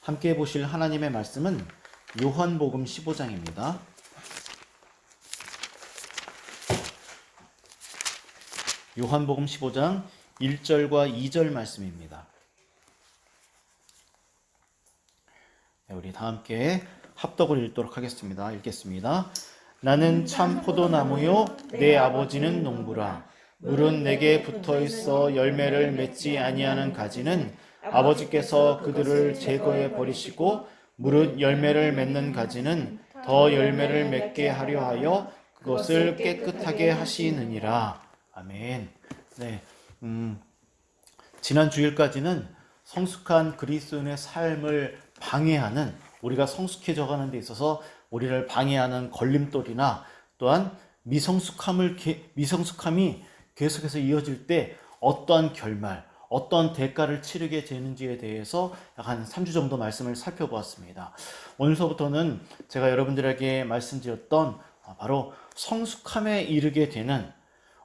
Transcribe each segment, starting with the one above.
함께 보실 하나님의 말씀은 요한복음 15장입니다. 요한복음 15장 1절과 2절 말씀입니다. 우리 다 함께 합독을 읽도록 하겠습니다. 읽겠습니다. 나는 참 포도나무요 내 아버지는 농부라. 물은 내게 붙어있어 열매를 맺지 아니하는 가지는 아버지께서 그들을 제거해 버리시고 무릇 열매를 맺는 가지는 더 열매를 맺게 하려 하여 그것을 깨끗하게 하시느니라. 아멘. 네, 지난 주일까지는 성숙한 그리스도인의 삶을 방해하는, 우리가 성숙해져 가는 데 있어서 우리를 방해하는 걸림돌이나 또한 미성숙함이 계속해서 이어질 때 어떠한 결말, 어떤 대가를 치르게 되는지에 대해서 약 한 3주 정도 말씀을 살펴보았습니다. 오늘서부터는 제가 여러분들에게 말씀드렸던 바로 성숙함에 이르게 되는,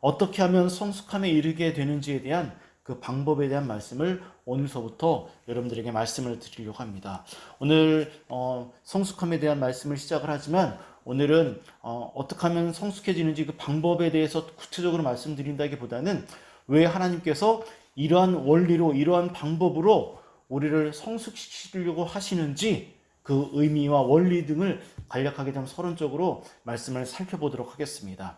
어떻게 하면 성숙함에 이르게 되는지에 대한 그 방법에 대한 말씀을 오늘서부터 여러분들에게 말씀을 드리려고 합니다. 오늘 성숙함에 대한 말씀을 시작을 하지만 오늘은 어떻게 하면 성숙해지는지 그 방법에 대해서 구체적으로 말씀드린다기보다는 왜 하나님께서 이러한 원리로, 이러한 방법으로 우리를 성숙시키려고 하시는지 그 의미와 원리 등을 간략하게 좀 서론적으로 말씀을 살펴보도록 하겠습니다.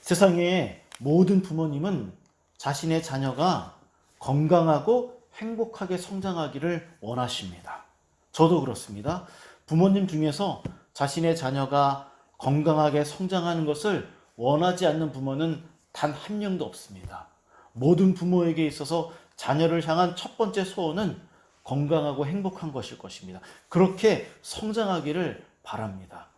세상의 모든 부모님은 자신의 자녀가 건강하고 행복하게 성장하기를 원하십니다. 저도 그렇습니다. 부모님 중에서 자신의 자녀가 건강하게 성장하는 것을 원하지 않는 부모는 단 한 명도 없습니다. 모든 부모에게 있어서 자녀를 향한 첫 번째 소원은 건강하고 행복한 것일 것입니다. 그렇게 성장하기를 바랍니다.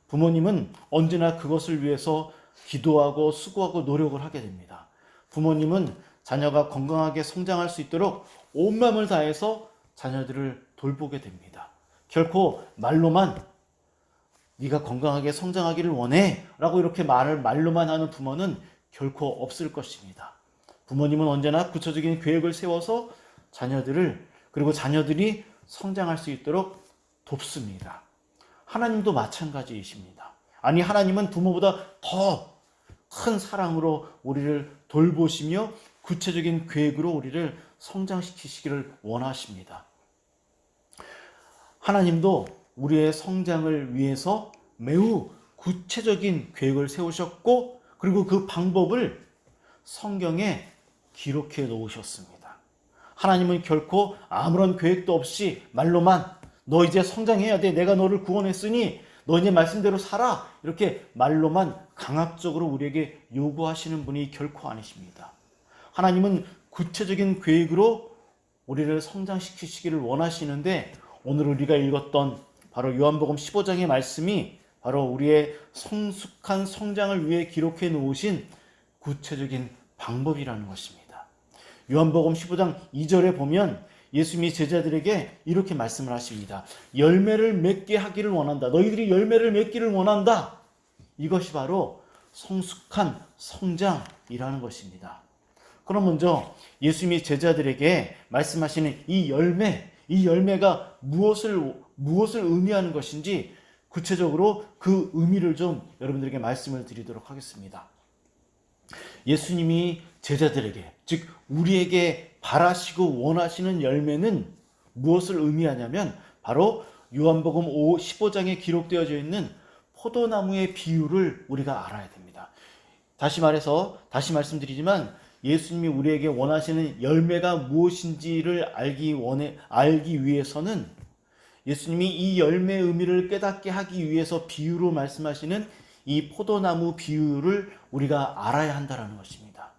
부모님은 언제나 그것을 위해서 기도하고 수고하고 노력을 하게 됩니다. 부모님은 자녀가 건강하게 성장할 수 있도록 온 마음을 다해서 자녀들을 돌보게 됩니다. 결코 말로만 네가 건강하게 성장하기를 원해 라고 이렇게 말로만 하는 부모는 결코 없을 것입니다. 부모님은 언제나 구체적인 계획을 세워서 자녀들을, 그리고 자녀들이 성장할 수 있도록 돕습니다. 하나님도 마찬가지이십니다. 아니, 하나님은 부모보다 더 큰 사랑으로 우리를 돌보시며 구체적인 계획으로 우리를 성장시키시기를 원하십니다. 하나님도 우리의 성장을 위해서 매우 구체적인 계획을 세우셨고, 그리고 그 방법을 성경에 기록해 놓으셨습니다. 하나님은 결코 아무런 계획도 없이 말로만 너 이제 성장해야 돼, 내가 너를 구원했으니 너 이제 말씀대로 살아, 이렇게 말로만 강압적으로 우리에게 요구하시는 분이 결코 아니십니다. 하나님은 구체적인 계획으로 우리를 성장시키시기를 원하시는데, 오늘 우리가 읽었던 바로 요한복음 15장의 말씀이 바로 우리의 성숙한 성장을 위해 기록해 놓으신 구체적인 방법이라는 것입니다. 요한복음 15장 2절에 보면 예수님이 제자들에게 이렇게 말씀을 하십니다. 열매를 맺게 하기를 원한다. 너희들이 열매를 맺기를 원한다. 이것이 바로 성숙한 성장이라는 것입니다. 그럼 먼저 예수님이 제자들에게 말씀하시는 이 열매가 무엇을 의미하는 것인지 구체적으로 그 의미를 좀 여러분들에게 말씀을 드리도록 하겠습니다. 예수님이 제자들에게, 즉 우리에게 바라시고 원하시는 열매는 무엇을 의미하냐면 바로 요한복음 15장에 기록되어져 있는 포도나무의 비유를 우리가 알아야 됩니다. 다시 말씀드리지만 예수님이 우리에게 원하시는 열매가 무엇인지를 알기 위해서는 예수님이 이 열매의 의미를 깨닫게 하기 위해서 비유로 말씀하시는 이 포도나무 비유를 우리가 알아야 한다는 것입니다.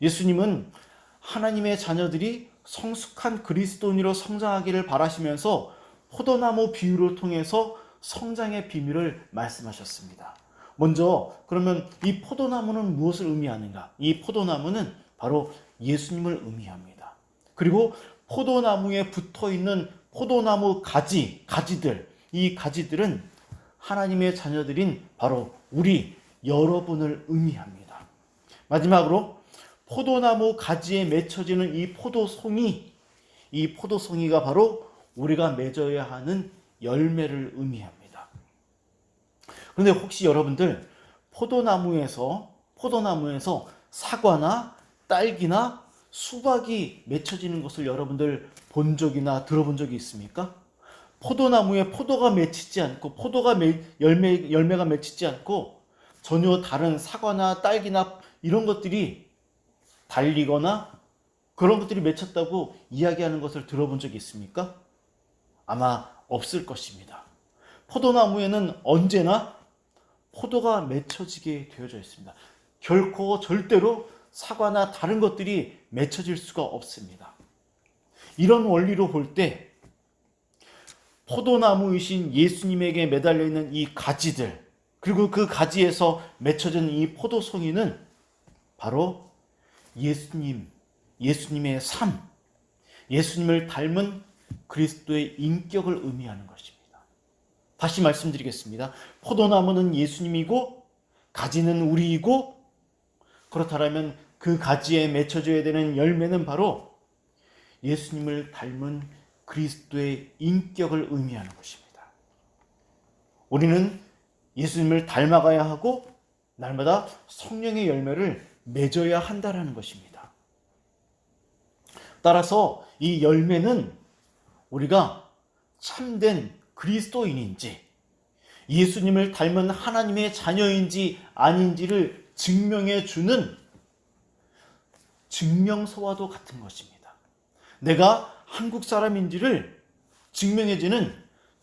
예수님은 하나님의 자녀들이 성숙한 그리스도인으로 성장하기를 바라시면서 포도나무 비유를 통해서 성장의 비밀을 말씀하셨습니다. 먼저 그러면 이 포도나무는 무엇을 의미하는가? 이 포도나무는 바로 예수님을 의미합니다. 그리고 포도나무에 붙어있는 포도나무 가지들, 이 가지들은 하나님의 자녀들인 바로 우리 여러분을 의미합니다. 마지막으로 포도나무 가지에 맺혀지는 이 포도송이가 바로 우리가 맺어야 하는 열매를 의미합니다. 그런데 혹시 여러분들 포도나무에서 사과나 딸기나 수박이 맺혀지는 것을 여러분들 본 적이나 들어본 적이 있습니까? 포도나무에 포도가 맺히지 않고 열매가 맺히지 않고 전혀 다른 사과나 딸기나 이런 것들이 달리거나 그런 것들이 맺혔다고 이야기하는 것을 들어본 적이 있습니까? 아마 없을 것입니다. 포도나무에는 언제나 포도가 맺혀지게 되어져 있습니다. 결코 절대로 사과나 다른 것들이 맺혀질 수가 없습니다. 이런 원리로 볼 때 포도나무이신 예수님에게 매달려 있는 이 가지들, 그리고 그 가지에서 맺혀진 이 포도송이는 바로 예수님의 삶, 예수님을 닮은 그리스도의 인격을 의미하는 것입니다. 다시 말씀드리겠습니다. 포도나무는 예수님이고 가지는 우리이고, 그렇다면 그 가지에 맺혀져야 되는 열매는 바로 예수님을 닮은 그리스도의 인격을 의미하는 것입니다. 우리는 예수님을 닮아가야 하고 날마다 성령의 열매를 맺어야 한다는 것입니다. 따라서 이 열매는 우리가 참된 그리스도인인지 예수님을 닮은 하나님의 자녀인지 아닌지를 증명해 주는 증명서와도 같은 것입니다. 내가 한국 사람인지를 증명해주는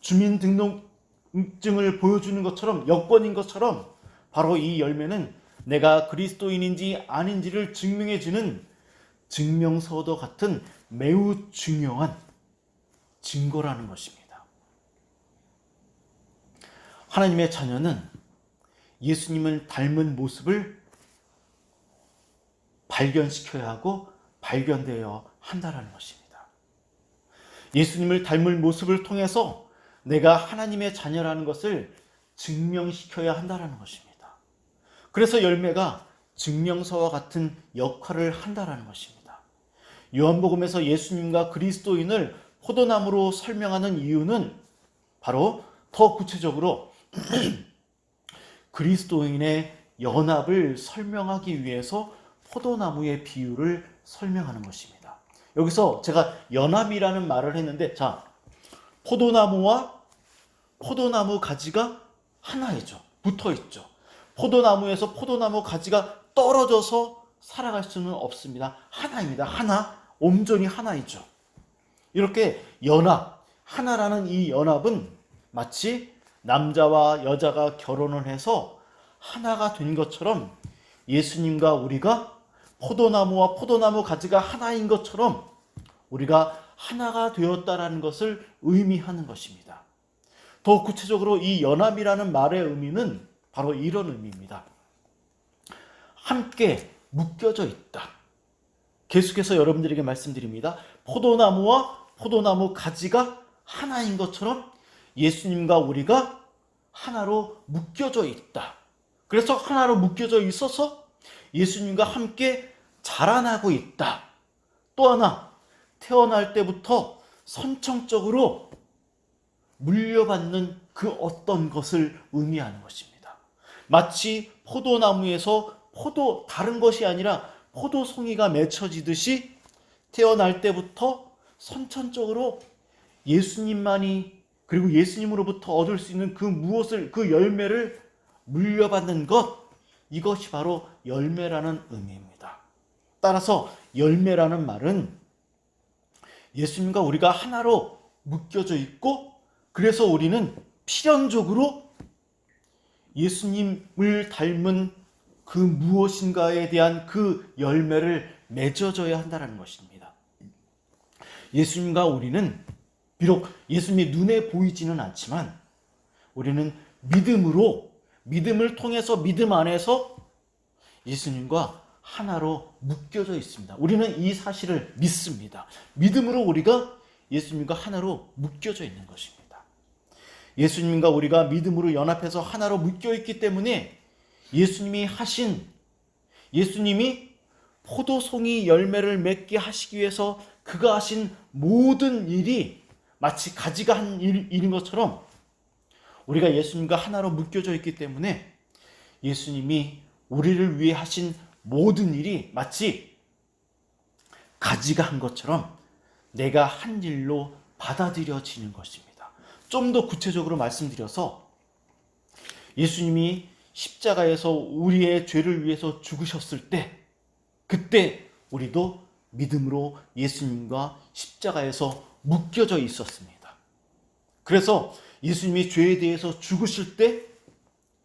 주민등록증을 보여주는 것처럼, 여권인 것처럼 바로 이 열매는 내가 그리스도인인지 아닌지를 증명해주는 증명서도 같은 매우 중요한 증거라는 것입니다. 하나님의 자녀는 예수님을 닮은 모습을 발견시켜야 하고 발견되어야 한다는 것입니다. 예수님을 닮을 모습을 통해서 내가 하나님의 자녀라는 것을 증명시켜야 한다는 것입니다. 그래서 열매가 증명서와 같은 역할을 한다는 것입니다. 요한복음에서 예수님과 그리스도인을 포도나무로 설명하는 이유는 바로 더 구체적으로 그리스도인의 연합을 설명하기 위해서 포도나무의 비유를 설명하는 것입니다. 여기서 제가 연합이라는 말을 했는데, 자, 포도나무와 포도나무 가지가 하나이죠. 붙어 있죠. 포도나무에서 포도나무 가지가 떨어져서 살아갈 수는 없습니다. 하나입니다. 하나, 온전히 하나이죠. 이렇게 연합, 하나라는 이 연합은 마치 남자와 여자가 결혼을 해서 하나가 된 것처럼 예수님과 우리가 포도나무와 포도나무 가지가 하나인 것처럼 우리가 하나가 되었다라는 것을 의미하는 것입니다. 더 구체적으로 이 연합이라는 말의 의미는 바로 이런 의미입니다. 함께 묶여져 있다. 계속해서 여러분들에게 말씀드립니다. 포도나무와 포도나무 가지가 하나인 것처럼 예수님과 우리가 하나로 묶여져 있다. 그래서 하나로 묶여져 있어서 예수님과 함께 자라나고 있다. 또 하나, 태어날 때부터 선천적으로 물려받는 그 어떤 것을 의미하는 것입니다. 마치 포도나무에서 다른 것이 아니라 포도송이가 맺혀지듯이 태어날 때부터 선천적으로 예수님만이, 그리고 예수님으로부터 얻을 수 있는 그 열매를 물려받는 것, 이것이 바로 열매라는 의미입니다. 따라서 열매라는 말은 예수님과 우리가 하나로 묶여져 있고, 그래서 우리는 필연적으로 예수님을 닮은 그 무엇인가에 대한 그 열매를 맺어줘야 한다는 것입니다. 예수님과 우리는 비록 예수님이 눈에 보이지는 않지만 우리는 믿음을 통해서 믿음 안에서 예수님과 하나로 묶여져 있습니다. 우리는 이 사실을 믿습니다. 믿음으로 우리가 예수님과 하나로 묶여져 있는 것입니다. 예수님과 우리가 믿음으로 연합해서 하나로 묶여 있기 때문에 예수님이 포도송이 열매를 맺게 하시기 위해서 그가 하신 모든 일이 마치 가지가 한 일인 것처럼 우리가 예수님과 하나로 묶여져 있기 때문에 예수님이 우리를 위해 하신 모든 일이 마치 가지가 한 것처럼 내가 한 일로 받아들여지는 것입니다. 좀 더 구체적으로 말씀드려서 예수님이 십자가에서 우리의 죄를 위해서 죽으셨을 때 그때 우리도 믿음으로 예수님과 십자가에서 묶여져 있었습니다. 그래서 예수님이 죄에 대해서 죽으실 때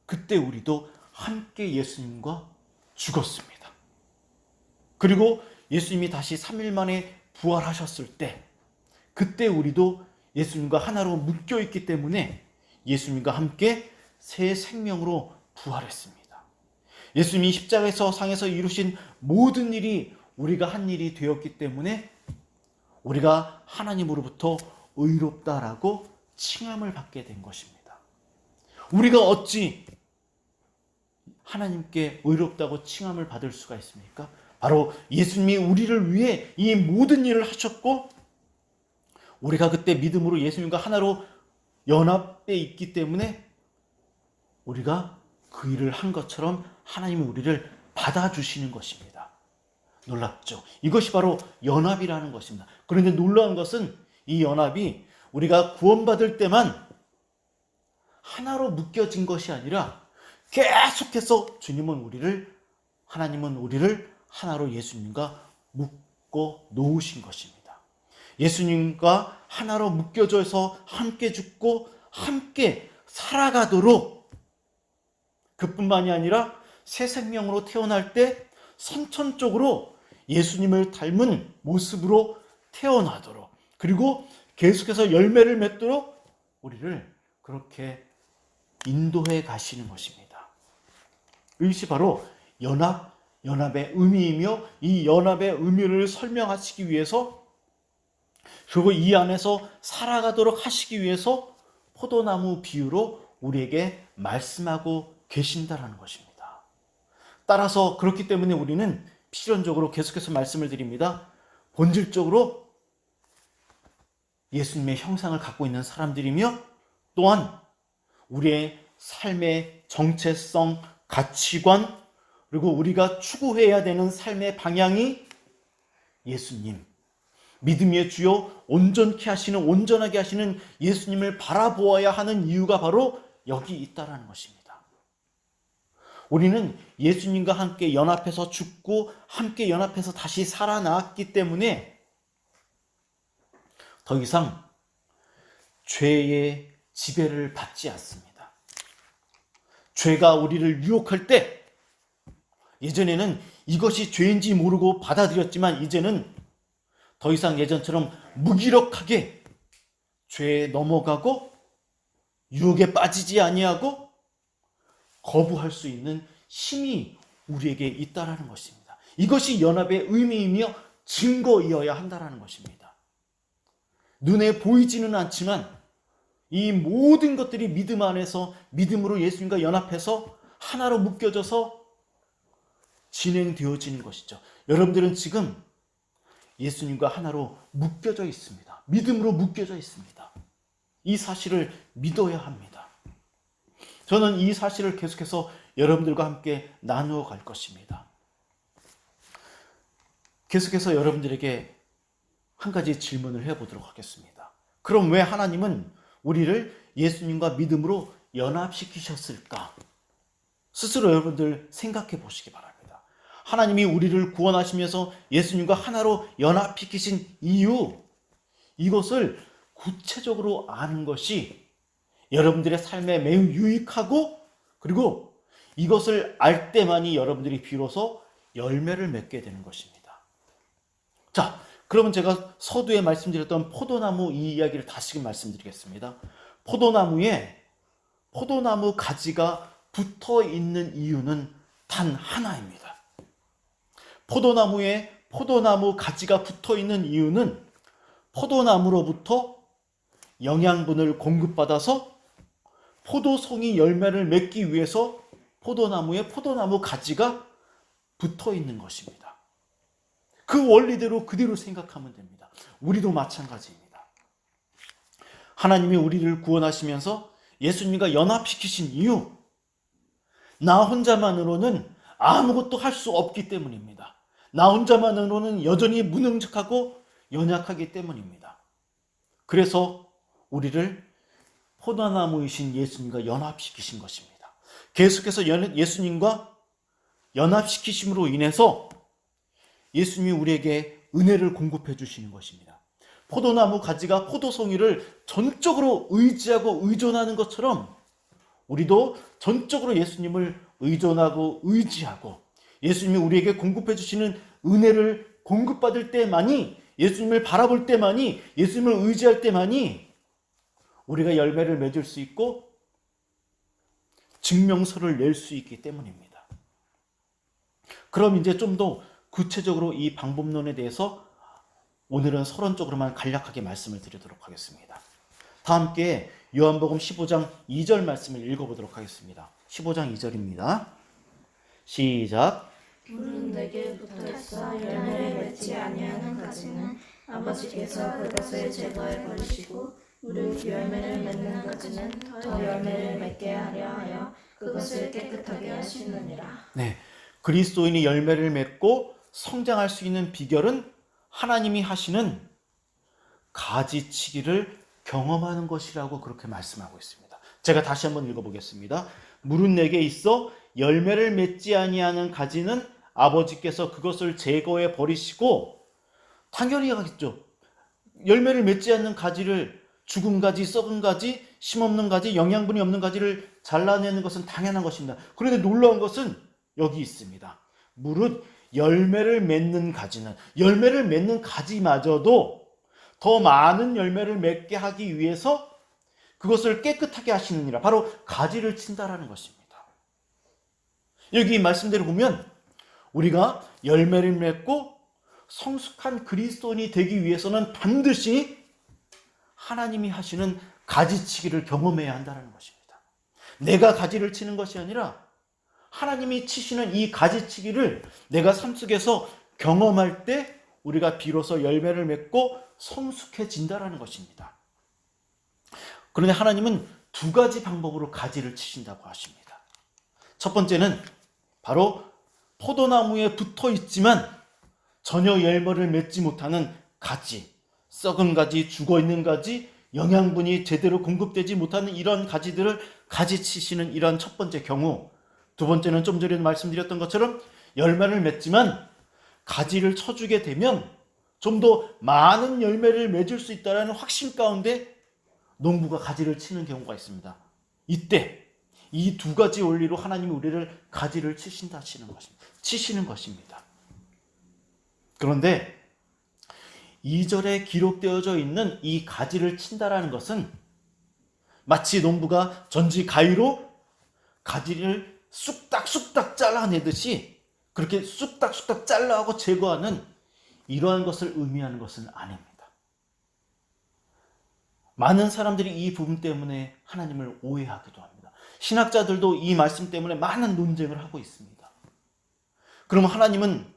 그때 우리도 함께 예수님과 죽었습니다. 그리고 예수님이 다시 3일 만에 부활하셨을 때 그때 우리도 예수님과 하나로 묶여 있기 때문에 예수님과 함께 새 생명으로 부활했습니다. 예수님이 십자가에서 상에서 이루신 모든 일이 우리가 한 일이 되었기 때문에 우리가 하나님으로부터 의롭다라고 칭함을 받게 된 것입니다. 우리가 어찌 하나님께 의롭다고 칭함을 받을 수가 있습니까? 바로 예수님이 우리를 위해 이 모든 일을 하셨고 우리가 그때 믿음으로 예수님과 하나로 연합돼 있기 때문에 우리가 그 일을 한 것처럼 하나님이 우리를 받아주시는 것입니다. 놀랍죠? 이것이 바로 연합이라는 것입니다. 그런데 놀라운 것은 이 연합이 우리가 구원받을 때만 하나로 묶여진 것이 아니라 계속해서 하나님은 우리를 하나로 예수님과 묶어 놓으신 것입니다. 예수님과 하나로 묶여져서 함께 죽고 함께 살아가도록 그뿐만이 아니라 새 생명으로 태어날 때 선천적으로 예수님을 닮은 모습으로 태어나도록 그리고 계속해서 열매를 맺도록 우리를 그렇게 인도해 가시는 것입니다. 이것이 바로 연합의 의미이며 이 연합의 의미를 설명하시기 위해서 그리고 이 안에서 살아가도록 하시기 위해서 포도나무 비유로 우리에게 말씀하고 계신다라는 것입니다. 따라서 그렇기 때문에 우리는 필연적으로 계속해서 말씀을 드립니다. 본질적으로 예수님의 형상을 갖고 있는 사람들이며 또한 우리의 삶의 정체성, 가치관 그리고 우리가 추구해야 되는 삶의 방향이 예수님, 믿음의 주요 온전하게 하시는 예수님을 바라보아야 하는 이유가 바로 여기 있다라는 것입니다. 우리는 예수님과 함께 연합해서 죽고 함께 연합해서 다시 살아나왔기 때문에 더 이상 죄의 지배를 받지 않습니다. 죄가 우리를 유혹할 때 예전에는 이것이 죄인지 모르고 받아들였지만 이제는 더 이상 예전처럼 무기력하게 죄에 넘어가고 유혹에 빠지지 아니하고 거부할 수 있는 힘이 우리에게 있다라는 것입니다. 이것이 연합의 의미이며 증거이어야 한다라는 것입니다. 눈에 보이지는 않지만 이 모든 것들이 믿음 안에서 믿음으로 예수님과 연합해서 하나로 묶여져서 진행되어지는 것이죠. 여러분들은 지금 예수님과 하나로 묶여져 있습니다. 믿음으로 묶여져 있습니다. 이 사실을 믿어야 합니다. 저는 이 사실을 계속해서 여러분들과 함께 나누어 갈 것입니다. 계속해서 여러분들에게 한 가지 질문을 해보도록 하겠습니다. 그럼 왜 하나님은 우리를 예수님과 믿음으로 연합시키셨을까? 스스로 여러분들 생각해 보시기 바랍니다. 하나님이 우리를 구원하시면서 예수님과 하나로 연합시키신 이유, 이것을 구체적으로 아는 것이 여러분들의 삶에 매우 유익하고 그리고 이것을 알 때만이 여러분들이 비로소 열매를 맺게 되는 것입니다. 자, 그러면 제가 서두에 말씀드렸던 포도나무 이 이야기를 다시금 말씀드리겠습니다. 포도나무 가지가 붙어 있는 이유는 단 하나입니다. 포도나무에 포도나무 가지가 붙어 있는 이유는 포도나무로부터 영양분을 공급받아서 포도송이 열매를 맺기 위해서 포도나무에 포도나무 가지가 붙어 있는 것입니다. 그 원리대로 그대로 생각하면 됩니다. 우리도 마찬가지입니다. 하나님이 우리를 구원하시면서 예수님과 연합시키신 이유, 나 혼자만으로는 아무것도 할 수 없기 때문입니다. 나 혼자만으로는 여전히 무능력하고 연약하기 때문입니다. 그래서 우리를 포도나무이신 예수님과 연합시키신 것입니다. 계속해서 예수님과 연합시키심으로 인해서 예수님이 우리에게 은혜를 공급해 주시는 것입니다. 포도나무 가지가 포도송이를 전적으로 의지하고 의존하는 것처럼 우리도 전적으로 예수님을 의존하고 의지하고 예수님이 우리에게 공급해 주시는 은혜를 공급받을 때만이, 예수님을 바라볼 때만이, 예수님을 의지할 때만이 우리가 열매를 맺을 수 있고 증명서를 낼 수 있기 때문입니다. 그럼 이제 좀 더 구체적으로 이 방법론에 대해서 오늘은 서론적으로만 간략하게 말씀을 드리도록 하겠습니다. 다 함께 요한복음 15장 2절 말씀을 읽어보도록 하겠습니다. 15장 2절입니다. 시작. 물은 내게 붙어있어 열매를 맺지 아니하는 가지는 아버지께서 그것을 제거해 버리시고 물은 열매를 맺는 가지는 더 열매를 맺게 하려 하여 그것을 깨끗하게 하시느니라. 네, 그리스도인이 열매를 맺고 성장할 수 있는 비결은 하나님이 하시는 가지치기를 경험하는 것이라고 그렇게 말씀하고 있습니다. 제가 다시 한번 읽어보겠습니다. 물은 내게 있어 열매를 맺지 아니하는 가지는 아버지께서 그것을 제거해 버리시고, 당연히 하겠죠. 열매를 맺지 않는 가지를, 죽은 가지, 썩은 가지, 심없는 가지, 영양분이 없는 가지를 잘라내는 것은 당연한 것입니다. 그런데 놀라운 것은 여기 있습니다. 물은 열매를 맺는 가지는, 열매를 맺는 가지마저도 더 많은 열매를 맺게 하기 위해서 그것을 깨끗하게 하시느니라. 바로 가지를 친다라는 것입니다. 여기 말씀대로 보면 우리가 열매를 맺고 성숙한 그리스도인이 되기 위해서는 반드시 하나님이 하시는 가지치기를 경험해야 한다는 것입니다. 내가 가지를 치는 것이 아니라 하나님이 치시는 이 가지치기를 내가 삶 속에서 경험할 때 우리가 비로소 열매를 맺고 성숙해진다는 것입니다. 그런데 하나님은 두 가지 방법으로 가지를 치신다고 하십니다. 첫 번째는 바로 포도나무에 붙어 있지만 전혀 열매를 맺지 못하는 가지, 썩은 가지, 죽어있는 가지, 영양분이 제대로 공급되지 못하는 이런 가지들을 가지치시는 이런 첫 번째 경우, 두 번째는 좀 전에 말씀드렸던 것처럼 열매를 맺지만 가지를 쳐주게 되면 좀 더 많은 열매를 맺을 수 있다는 확신 가운데 농부가 가지를 치는 경우가 있습니다. 이때 이 두 가지 원리로 하나님이 우리를 가지를 치시는 것입니다. 그런데 2절에 기록되어져 있는 이 가지를 친다라는 것은 마치 농부가 전지 가위로 가지를 쑥닥쑥닥 잘라내듯이 그렇게 쑥닥쑥닥 잘라하고 제거하는 이러한 것을 의미하는 것은 아닙니다. 많은 사람들이 이 부분 때문에 하나님을 오해하기도 합니다. 신학자들도 이 말씀 때문에 많은 논쟁을 하고 있습니다. 그러면 하나님은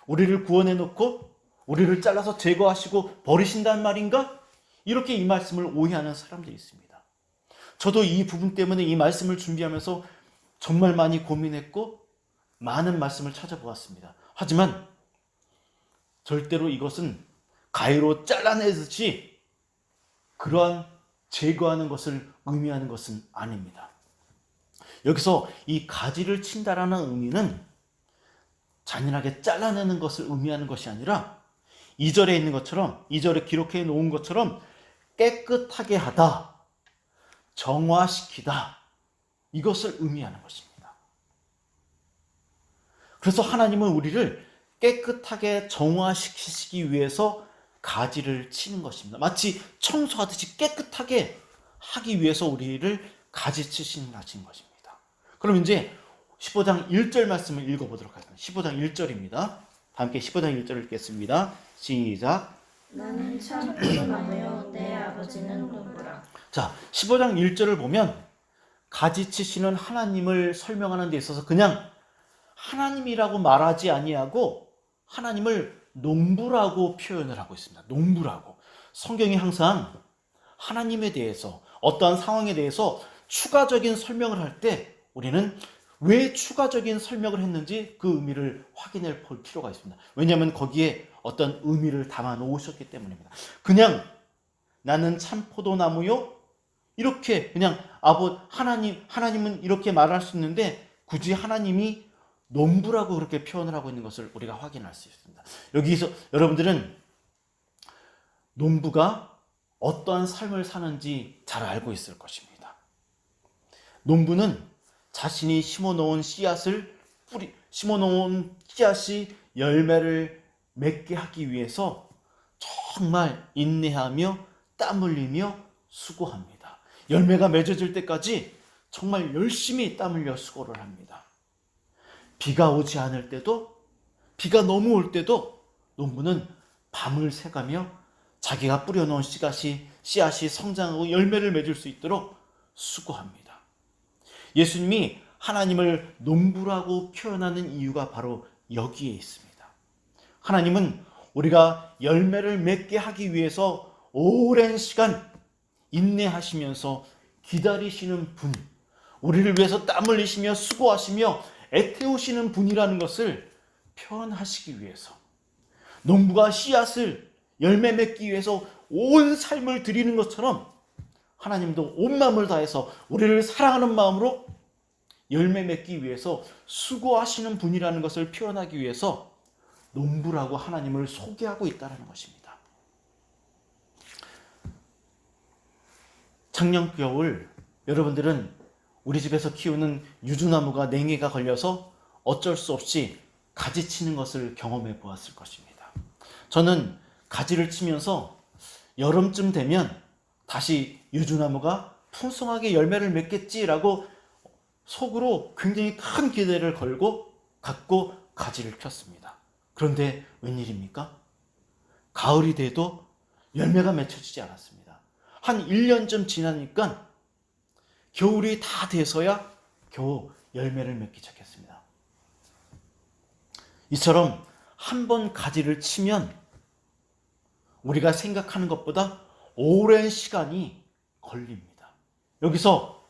우리를 구원해 놓고 우리를 잘라서 제거하시고 버리신다는 말인가? 이렇게 이 말씀을 오해하는 사람들이 있습니다. 저도 이 부분 때문에 이 말씀을 준비하면서 정말 많이 고민했고 많은 말씀을 찾아보았습니다. 하지만 절대로 이것은 가위로 잘라내듯이 그러한 제거하는 것을 의미하는 것은 아닙니다. 여기서 이 가지를 친다라는 의미는 잔인하게 잘라내는 것을 의미하는 것이 아니라 2절에 있는 것처럼, 2절에 기록해 놓은 것처럼 깨끗하게 하다, 정화시키다, 이것을 의미하는 것입니다. 그래서 하나님은 우리를 깨끗하게 정화시키시기 위해서 가지를 치는 것입니다. 마치 청소하듯이 깨끗하게 하기 위해서 우리를 가지 치시는 것입니다. 그럼 이제 15장 1절 말씀을 읽어보도록 하겠습니다. 15장 1절입니다. 함께 15장 1절을 읽겠습니다. 시작. 나는 참 포도나무요 내 아버지는 농부라. 자, 15장 1절을 보면 가지 치시는 하나님을 설명하는 데 있어서 그냥 하나님이라고 말하지 아니하고 하나님을 농부라고 표현을 하고 있습니다. 농부라고. 성경이 항상 하나님에 대해서, 어떠한 상황에 대해서 추가적인 설명을 할 때 우리는 왜 추가적인 설명을 했는지 그 의미를 확인해 볼 필요가 있습니다. 왜냐하면 거기에 어떤 의미를 담아 놓으셨기 때문입니다. 그냥 나는 참 포도나무요, 이렇게 그냥 하나님은 이렇게 말할 수 있는데 굳이 하나님이 농부라고 그렇게 표현을 하고 있는 것을 우리가 확인할 수 있습니다. 여기서 여러분들은 농부가 어떠한 삶을 사는지 잘 알고 있을 것입니다. 농부는 자신이 심어놓은 씨앗이 열매를 맺게 하기 위해서 정말 인내하며 땀 흘리며 수고합니다. 열매가 맺어질 때까지 정말 열심히 땀 흘려 수고를 합니다. 비가 오지 않을 때도, 비가 너무 올 때도 농부는 밤을 새가며 자기가 뿌려놓은 씨앗이 성장하고 열매를 맺을 수 있도록 수고합니다. 예수님이 하나님을 농부라고 표현하는 이유가 바로 여기에 있습니다. 하나님은 우리가 열매를 맺게 하기 위해서 오랜 시간 인내하시면서 기다리시는 분, 우리를 위해서 땀 흘리시며 수고하시며 애태우시는 분이라는 것을 표현하시기 위해서, 농부가 씨앗을 열매 맺기 위해서 온 삶을 드리는 것처럼 하나님도 온 마음을 다해서 우리를 사랑하는 마음으로 열매 맺기 위해서 수고하시는 분이라는 것을 표현하기 위해서 농부라고 하나님을 소개하고 있다는 것입니다. 작년 겨울 여러분들은 우리 집에서 키우는 유주나무가 냉해가 걸려서 어쩔 수 없이 가지 치는 것을 경험해 보았을 것입니다. 저는 가지를 치면서 여름쯤 되면 다시 유주나무가 풍성하게 열매를 맺겠지라고 속으로 굉장히 큰 기대를 갖고 가지를 폈습니다. 그런데 웬일입니까? 가을이 돼도 열매가 맺혀지지 않았습니다. 한 1년쯤 지나니까 겨울이 다 돼서야 겨우 열매를 맺기 시작했습니다. 이처럼 한 번 가지를 치면 우리가 생각하는 것보다 오랜 시간이 걸립니다. 여기서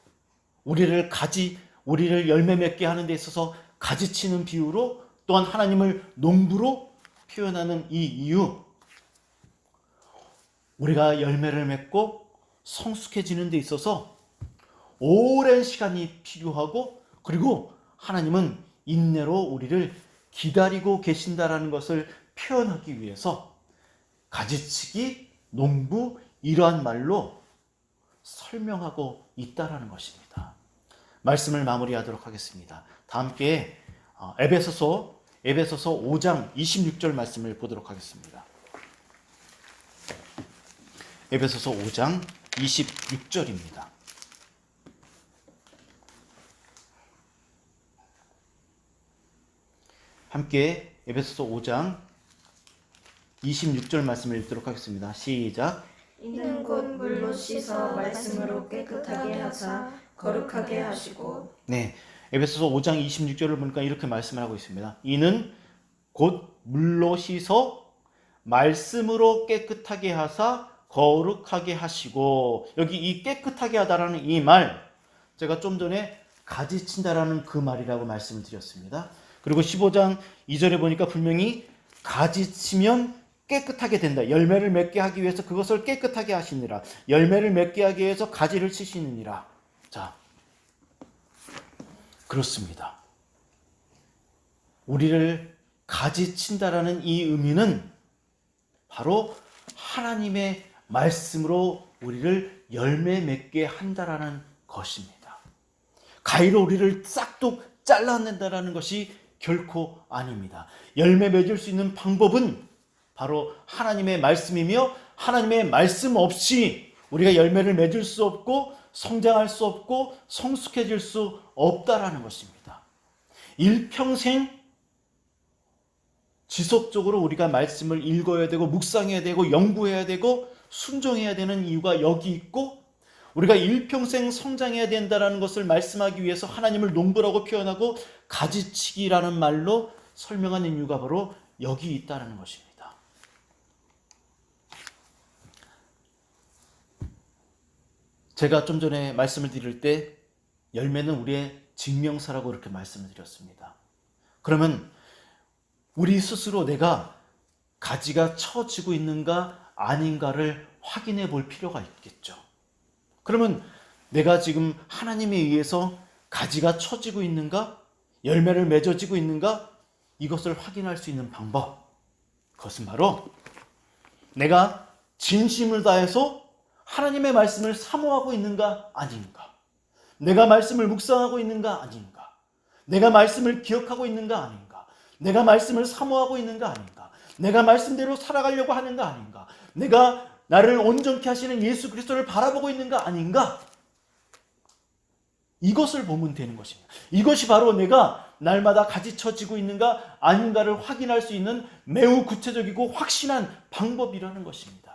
우리를 열매 맺게 하는 데 있어서 가지치는 비유로, 또한 하나님을 농부로 표현하는 이 이유, 우리가 열매를 맺고 성숙해지는 데 있어서 오랜 시간이 필요하고, 그리고 하나님은 인내로 우리를 기다리고 계신다라는 것을 표현하기 위해서 가지치기, 농부, 이러한 말로 설명하고 있다라는 것입니다. 말씀을 마무리하도록 하겠습니다. 다 함께 에베소서 5장 26절 말씀을 보도록 하겠습니다. 에베소서 5장 26절입니다. 함께 에베소서 5장 26절 말씀을 읽도록 하겠습니다. 시작. 이는 곧 물로 씻어 말씀으로 깨끗하게 하사 거룩하게 하시고. 네, 에베소서 5장 26절을 보니까 이렇게 말씀을 하고 있습니다. 이는 곧 물로 씻어 말씀으로 깨끗하게 하사 거룩하게 하시고. 여기 이 깨끗하게 하다라는 이 말, 제가 좀 전에 가지친다라는 그 말이라고 말씀을 드렸습니다. 그리고 15장 2절에 보니까 분명히 가지치면 깨끗하게 된다. 열매를 맺게 하기 위해서 그것을 깨끗하게 하시니라. 열매를 맺게 하기 위해서 가지를 치시느니라. 자, 그렇습니다. 우리를 가지친다라는 이 의미는 바로 하나님의 말씀으로 우리를 열매 맺게 한다라는 것입니다. 가위로 우리를 싹둑 잘라낸다라는 것이 결코 아닙니다. 열매 맺을 수 있는 방법은 바로 하나님의 말씀이며, 하나님의 말씀 없이 우리가 열매를 맺을 수 없고 성장할 수 없고 성숙해질 수 없다라는 것입니다. 일평생 지속적으로 우리가 말씀을 읽어야 되고 묵상해야 되고 연구해야 되고 순종해야 되는 이유가 여기 있고, 우리가 일평생 성장해야 된다는 것을 말씀하기 위해서 하나님을 농부라고 표현하고 가지치기라는 말로 설명하는 이유가 바로 여기 있다는 것입니다. 제가 좀 전에 말씀을 드릴 때 열매는 우리의 증명서라고 이렇게 말씀을 드렸습니다. 그러면 우리 스스로 내가 가지가 처지고 있는가 아닌가를 확인해 볼 필요가 있겠죠. 그러면 내가 지금 하나님에 의해서 가지가 처지고 있는가, 열매를 맺어지고 있는가, 이것을 확인할 수 있는 방법, 그것은 바로 내가 진심을 다해서 하나님의 말씀을 사모하고 있는가 아닌가, 내가 말씀을 묵상하고 있는가 아닌가, 내가 말씀을 기억하고 있는가 아닌가, 내가 말씀을 사모하고 있는가 아닌가, 내가 말씀대로 살아가려고 하는가 아닌가, 내가 나를 온전케 하시는 예수 그리스도를 바라보고 있는가 아닌가, 이것을 보면 되는 것입니다. 이것이 바로 내가 날마다 가지쳐지고 있는가 아닌가를 확인할 수 있는 매우 구체적이고 확신한 방법이라는 것입니다.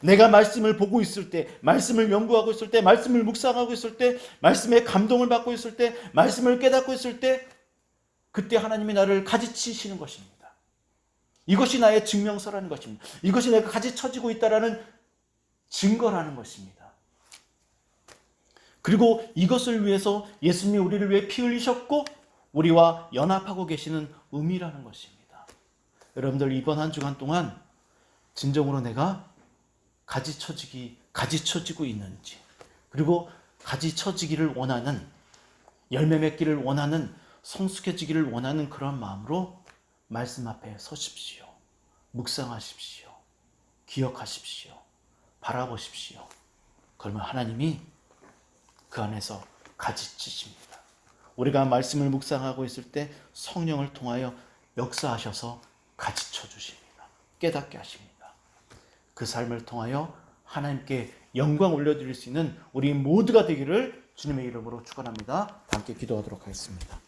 내가 말씀을 보고 있을 때, 말씀을 연구하고 있을 때, 말씀을 묵상하고 있을 때, 말씀에 감동을 받고 있을 때, 말씀을 깨닫고 있을 때, 그때 하나님이 나를 가지치시는 것입니다. 이것이 나의 증명서라는 것입니다. 이것이 내가 가지쳐지고 있다라는 증거라는 것입니다. 그리고 이것을 위해서 예수님이 우리를 위해 피 흘리셨고 우리와 연합하고 계시는 의미라는 것입니다. 여러분들 이번 한 주간 동안 진정으로 내가 가지쳐지고 있는지, 그리고 가지쳐지기를 원하는, 열매 맺기를 원하는, 성숙해지기를 원하는 그런 마음으로 말씀 앞에 서십시오. 묵상하십시오. 기억하십시오. 바라보십시오. 그러면 하나님이 그 안에서 가지치십니다. 우리가 말씀을 묵상하고 있을 때 성령을 통하여 역사하셔서 가지쳐 주십니다. 깨닫게 하십니다. 그 삶을 통하여 하나님께 영광 올려드릴 수 있는 우리 모두가 되기를 주님의 이름으로 축원합니다. 함께 기도하도록 하겠습니다.